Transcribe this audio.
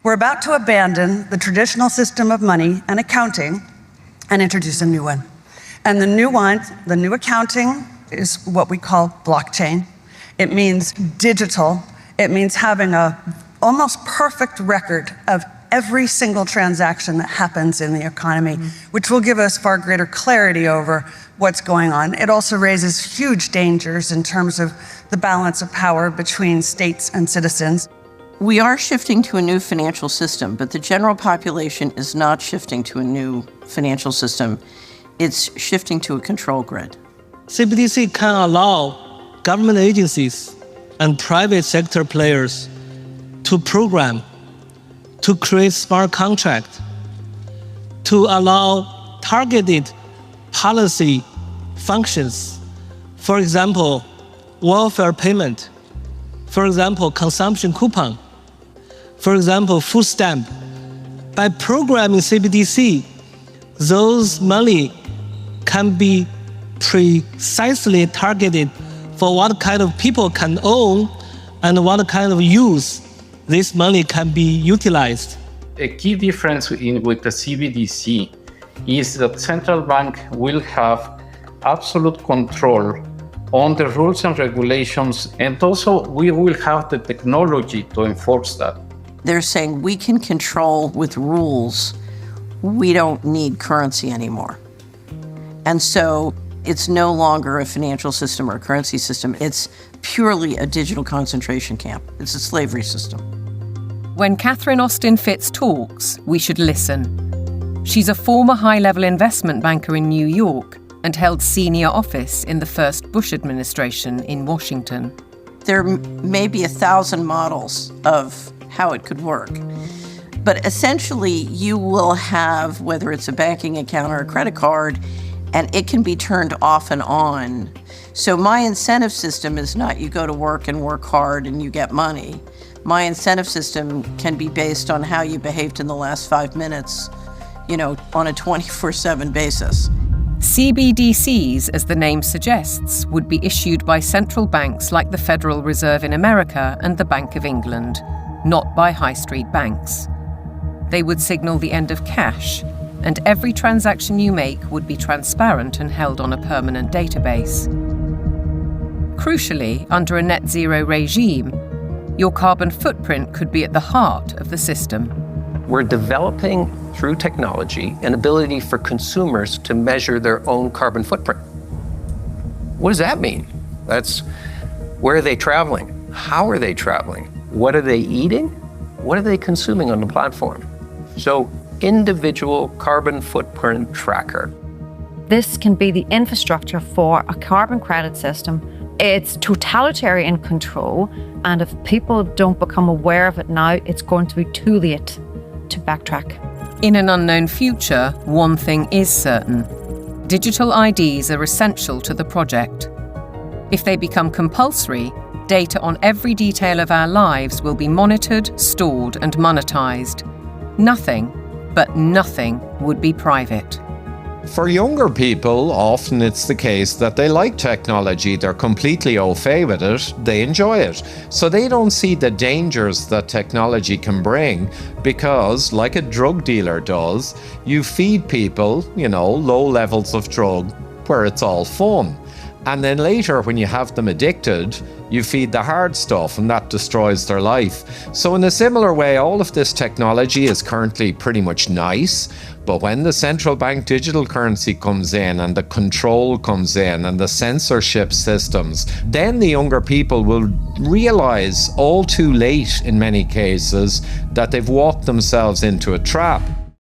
We're about to abandon the traditional system of money and accounting and introduce a new one. And the new accounting is what we call blockchain. It means digital. It means having a almost perfect record of every single transaction that happens in the economy, which will give us far greater clarity over what's going on. It also raises huge dangers in terms of the balance of power between states and citizens. We are shifting to a new financial system, but the general population is not shifting to a new financial system. It's shifting to a control grid. Cbdc can allow government agencies and private sector players to program, to create smart contracts, to allow targeted policy functions. For example, welfare payment. For example, consumption coupon. For example, food stamp. By programming Cbdc, those money can be precisely targeted for what kind of people can own and what kind of use this money can be utilized. A key difference with the Cbdc is that central bank will have absolute control on the rules and regulations, and also we will have the technology to enforce that. They're saying we can control with rules. We don't need currency anymore. And so it's no longer a financial system or a currency system. It's purely a digital concentration camp. It's a slavery system. When Catherine Austin Fitts talks, we should listen. She's a former high-level investment banker in New York and held senior office in the first Bush administration in Washington. There may be 1,000 models of how it could work. But essentially, you will have, whether it's a banking account or a credit card, and it can be turned off and on. So my incentive system is not you go to work and work hard and you get money. My incentive system can be based on how you behaved in the last 5 minutes, on a 24/7 basis. CBDCs, as the name suggests, would be issued by central banks like the Federal Reserve in America and the Bank of England, not by high street banks. They would signal the end of cash, and every transaction you make would be transparent and held on a permanent database. Crucially, under a net zero regime, your carbon footprint could be at the heart of the system. We're developing, through technology, an ability for consumers to measure their own carbon footprint. What does that mean? That's where are they traveling? How are they traveling? What are they eating? What are they consuming on the platform? So, individual carbon footprint tracker. This can be the infrastructure for a carbon credit system. It's totalitarian control, and if people don't become aware of it now, it's going to be too late to backtrack. In an unknown future, one thing is certain. Digital IDs are essential to the project. If they become compulsory, data on every detail of our lives will be monitored, stored, and monetized. Nothing, but nothing, would be private. For younger people, often it's the case that they like technology, they're completely au fait with it, they enjoy it. So they don't see the dangers that technology can bring because, like a drug dealer does, you feed people, low levels of drug where it's all fun. And then later, when you have them addicted, you feed the hard stuff and that destroys their life. So in a similar way, all of this technology is currently pretty much nice, but when the central bank digital currency comes in and the control comes in and the censorship systems, then the younger people will realize all too late in many cases that they've walked themselves into a trap.